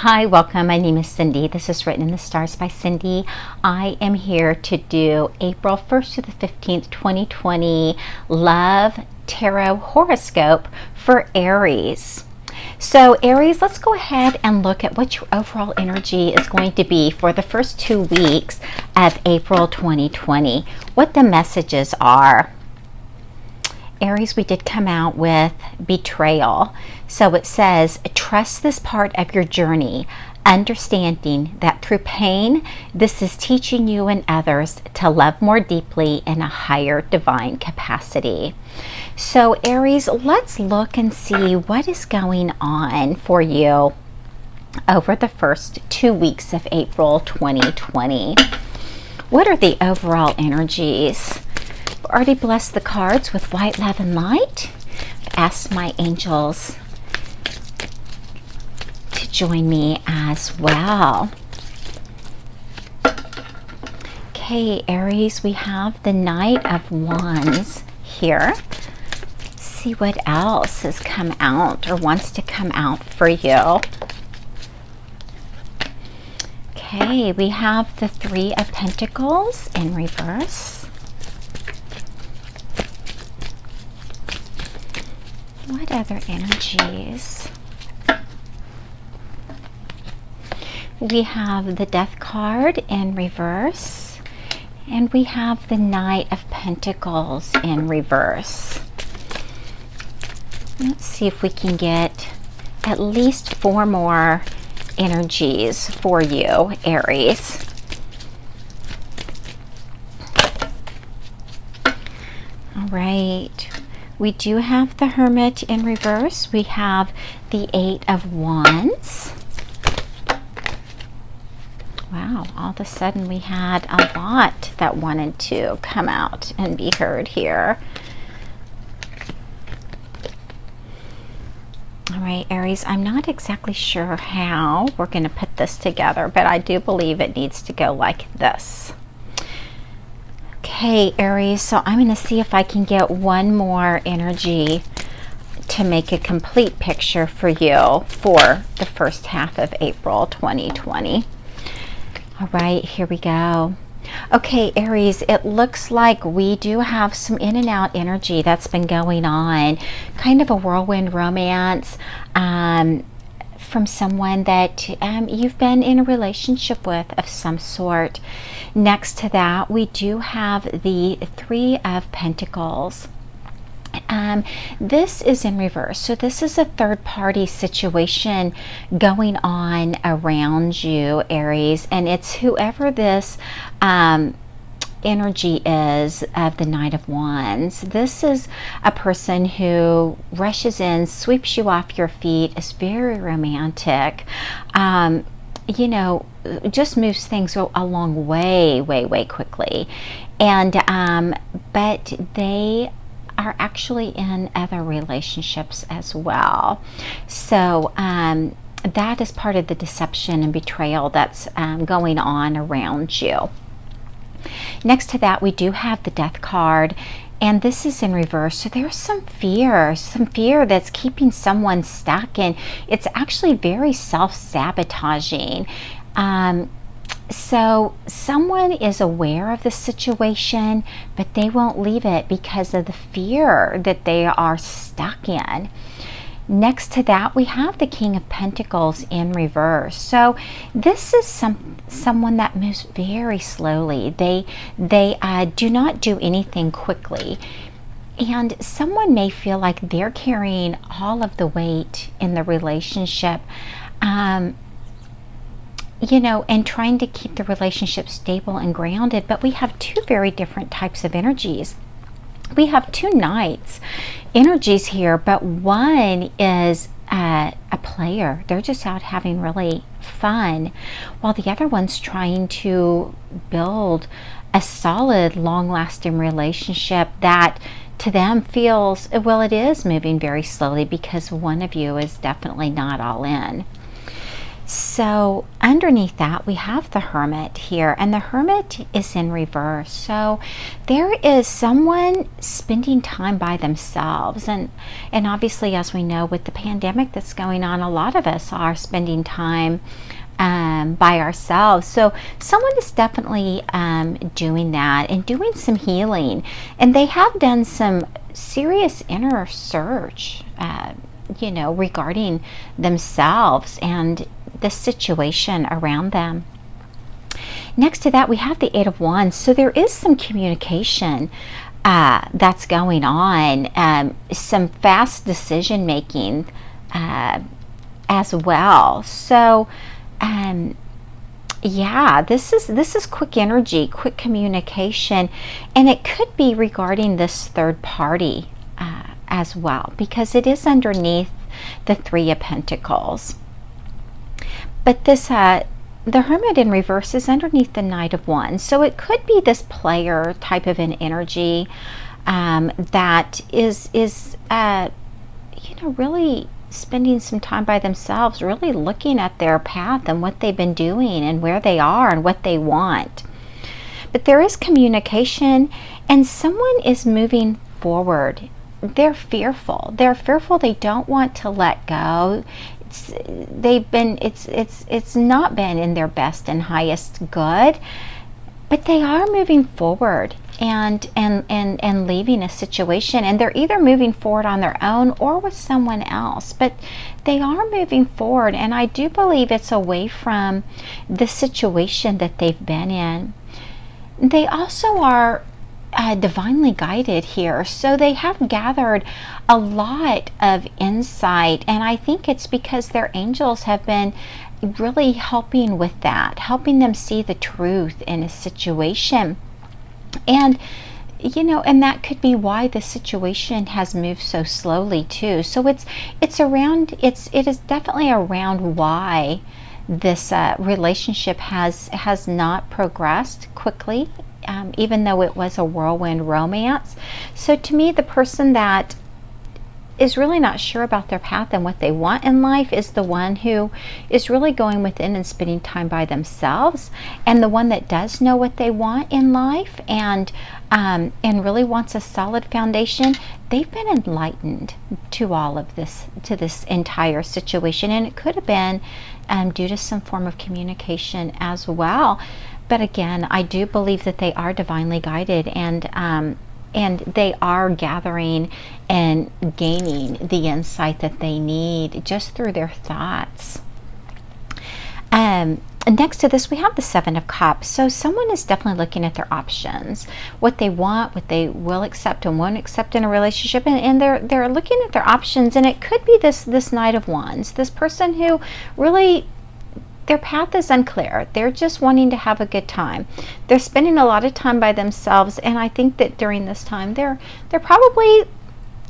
Hi, welcome. My name is Cindy. This is Written in the Stars by Cindy. I am here to do April 1st to the 15th, 2020 Love Tarot Horoscope for Aries. So Aries, let's go ahead and look at what your overall energy is going to be for the first 2 weeks of April 2020, what the messages are. Aries, we did come out with betrayal. So it says, trust this part of your journey, understanding that through pain, this is teaching you and others to love more deeply in a higher divine capacity. So Aries, let's look and see what is going on for you over the first 2 weeks of April 2020. What are the overall energies? I've already blessed the cards with white, love, and light. I've asked my angels to join me as well. Okay, Aries, we have the Knight of Wands here. Let's see what else has come out or wants to come out for you. Okay, we have the Three of Pentacles in reverse. What other energies? We have the Death card in reverse, and we have the Knight of Pentacles in reverse. Let's see if we can get at least 4 more energies for you, Aries. All right. We do have the Hermit in reverse. We have the Eight of Wands. Wow, all of a sudden we had a lot that wanted to come out and be heard here. All right, Aries, I'm not exactly sure how we're going to put this together, but I do believe it needs to go like this. Okay, Aries, so I'm going to see if I can get one more energy to make a complete picture for you for the first half of April 2020. All right, here we go. Okay, Aries, it looks like we do have some in and out energy that's been going on, kind of a whirlwind romance from someone that you've been in a relationship with of some sort. Next to that, we do have the Three of Pentacles. This is in reverse. So this is a third-party situation going on around you, Aries, and it's whoever this energy is of the Knight of Wands. This is a person who rushes in, sweeps you off your feet, is very romantic, you know, just moves things along way quickly, and but they are actually in other relationships as well. So that is part of the deception and betrayal that's going on around you. Next to that, we do have the Death card, and this is in reverse. So there's some fear that's keeping someone stuck, and it's actually very self-sabotaging. So someone is aware of the situation, but they won't leave it because of the fear that they are stuck in. Next to that, we have the King of Pentacles in reverse. So this is someone that moves very slowly. They do not do anything quickly. And someone may feel like they're carrying all of the weight in the relationship, you know, and trying to keep the relationship stable and grounded. But we have two very different types of energies. We have two Knights energies here, but one is a player. They're just out having really fun, while the other one's trying to build a solid, long-lasting relationship that to them feels, well, it is moving very slowly because one of you is definitely not all in. So underneath that, we have the Hermit here, and the Hermit is in reverse. So there is someone spending time by themselves, and obviously, as we know, with the pandemic that's going on, a lot of us are spending time by ourselves. So someone is definitely doing that and doing some healing, and they have done some serious inner search, regarding themselves and the situation around them. Next to that, we have the Eight of Wands. So there is some communication that's going on, some fast decision making as well. So yeah, this is quick energy, quick communication, and it could be regarding this third party as well, because it is underneath the Three of Pentacles. But this the Hermit in reverse is underneath the Knight of Wands. So it could be this player type of an energy that is really spending some time by themselves, really looking at their path and what they've been doing and where they are and what they want. But there is communication, and someone is moving forward. They're fearful. They don't want to let go. It's not been in their best and highest good, but they are moving forward and leaving a situation, and they're either moving forward on their own or with someone else, but they are moving forward, and I do believe it's away from the situation that they've been in. They also are divinely guided here, so they have gathered a lot of insight, and I think it's because their angels have been really helping with that, helping them see the truth in a situation. And and that could be why the situation has moved so slowly too. So it is definitely around why this relationship has not progressed quickly, even though it was a whirlwind romance. So to me, the person that is really not sure about their path and what they want in life is the one who is really going within and spending time by themselves, and the one that does know what they want in life and really wants a solid foundation. They've been enlightened to all of this, to this entire situation, and it could have been due to some form of communication as well. But again, I do believe that they are divinely guided, and they are gathering and gaining the insight that they need just through their thoughts. Next to this, we have the Seven of Cups. So someone is definitely looking at their options, what they want, what they will accept and won't accept in a relationship, and they're looking at their options. And it could be this Knight of Wands, this person who really, their path is unclear. They're just wanting to have a good time. They're spending a lot of time by themselves, and I think that during this time they're probably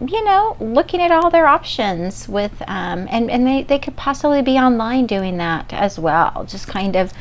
looking at all their options with and they could possibly be online doing that as well, just kind of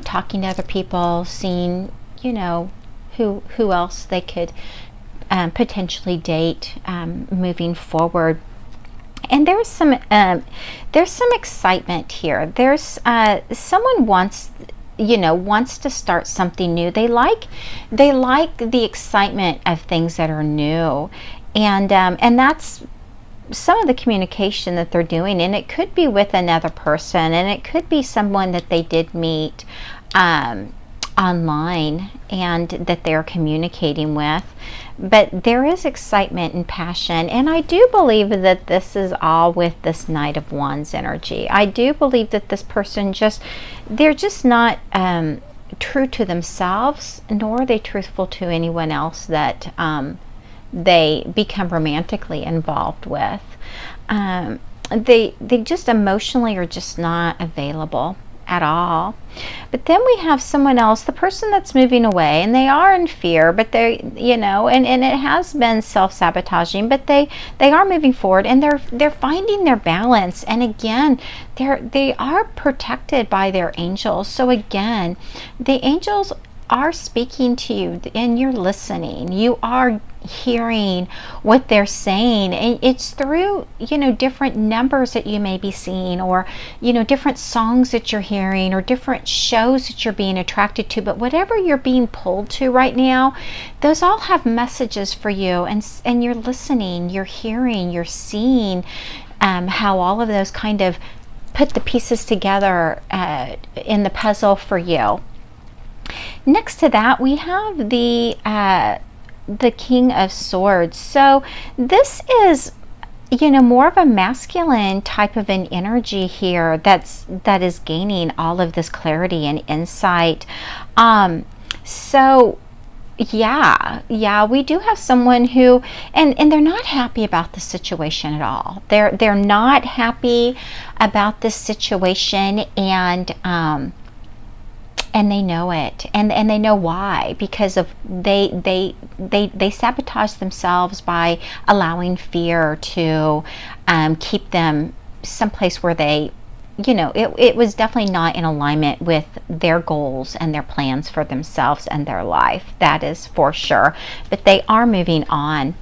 talking to other people, seeing who else they could potentially date moving forward. And there's some excitement here. There's someone wants to start something new. They like the excitement of things that are new, and that's some of the communication that they're doing. And it could be with another person, and it could be someone that they did meet online and that they're communicating with. But there is excitement and passion, and I do believe that this is all with this Knight of Wands energy. I do believe that this person they're just not true to themselves, nor are they truthful to anyone else that they become romantically involved with. They just emotionally are just not available at all. But then we have someone else, the person that's moving away, and they are in fear, but they and it has been self-sabotaging, but they are moving forward, and they're finding their balance. And again, they are protected by their angels. So again, the angels are speaking to you and you're listening. You are hearing what they're saying, and it's through, different numbers that you may be seeing, or different songs that you're hearing, or different shows that you're being attracted to. But whatever you're being pulled to right now, those all have messages for you, and you're listening, you're hearing, you're seeing how all of those kind of put the pieces together in the puzzle for you. Next to that, we have the King of Swords. So this is, more of a masculine type of an energy here that is gaining all of this clarity and insight. So yeah, we do have someone who, and they're not happy about the situation at all. They're not happy about this situation, and they know it, and they know why, because of they sabotage themselves by allowing fear to keep them someplace where they, it was definitely not in alignment with their goals and their plans for themselves and their life. That is for sure. But they are moving on.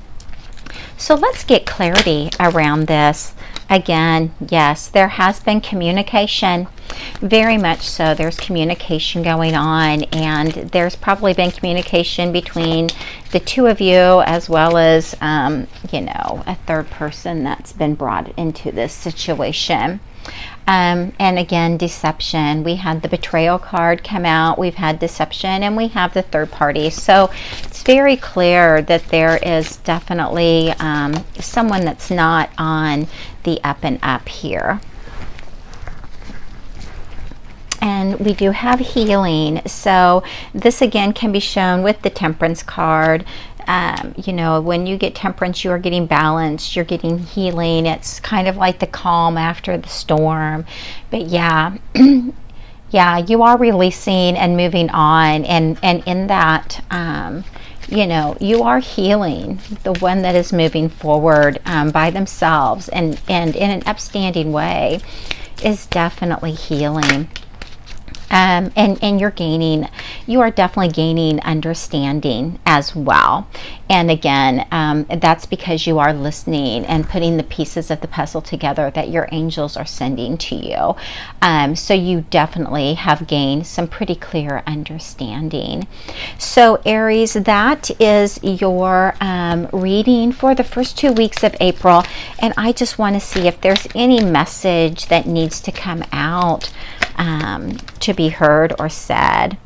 So let's get clarity around this. Again, yes, there has been communication. Very much so. There's communication going on, and there's probably been communication between the two of you, as well as, a third person that's been brought into this situation. And again, deception. We had the betrayal card come out. We've had deception, and we have the third party. So it's very clear that there is definitely someone that's not on the up and up here. And we do have healing. So this again can be shown with the Temperance card. When you get Temperance, you are getting balance, you're getting healing. It's kind of like the calm after the storm. But yeah, you are releasing and moving on. And in that, you are healing the one that is moving forward by themselves, and in an upstanding way is definitely healing. And you are definitely gaining understanding as well. And again, that's because you are listening and putting the pieces of the puzzle together that your angels are sending to you. So you definitely have gained some pretty clear understanding. So Aries, that is your reading for the first 2 weeks of April. And I just want to see if there's any message that needs to come out to be heard or said.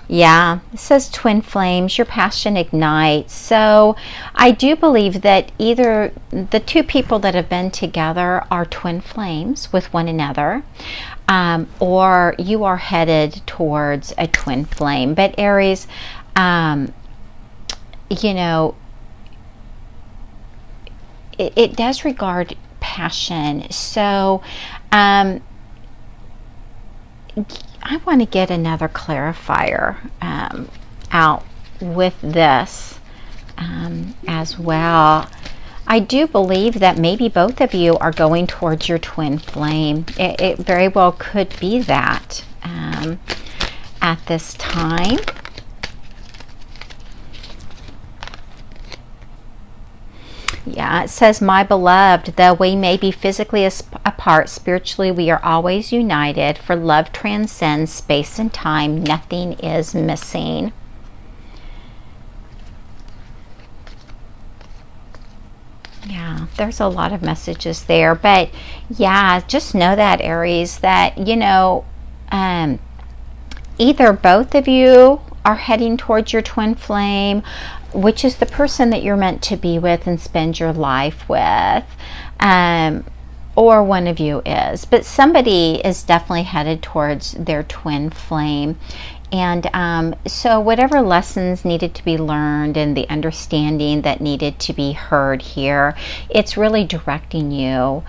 Yeah, it says twin flames, your passion ignites. So I do believe that either the two people that have been together are twin flames with one another, or you are headed towards a twin flame. But Aries, it does regard passion. So I want to get another clarifier out with this as well. I do believe that maybe both of you are going towards your twin flame. It very well could be that at this time. Yeah, it says, my beloved, though we may be physically apart, spiritually we are always united, for love transcends space and time. Nothing is missing. Yeah, there's a lot of messages there. But yeah, just know that, Aries, that, either both of you are heading towards your twin flame, which is the person that you're meant to be with and spend your life with, or one of you is. But somebody is definitely headed towards their twin flame. And so whatever lessons needed to be learned and the understanding that needed to be heard here, it's really directing you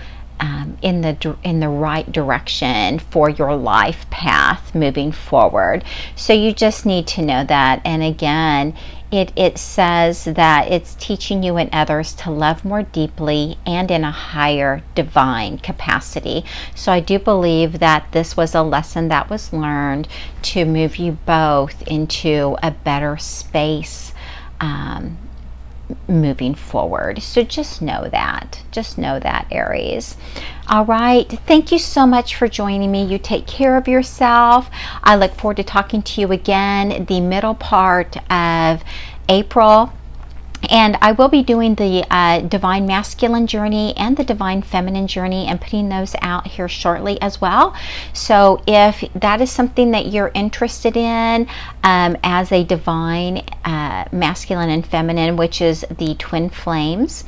in the right direction for your life path moving forward. So you just need to know that. And again, it says that it's teaching you and others to love more deeply and in a higher divine capacity. So I do believe that this was a lesson that was learned to move you both into a better space moving forward. So just know that. Just know that, Aries. All right. Thank you so much for joining me. You take care of yourself. I look forward to talking to you again the middle part of April. And I will be doing the Divine Masculine Journey and the Divine Feminine Journey and putting those out here shortly as well. So if that is something that you're interested in as a Divine Masculine and Feminine, which is the Twin Flames,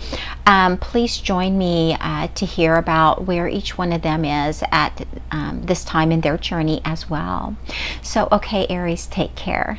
please join me to hear about where each one of them is at this time in their journey as well. So, okay, Aries, take care.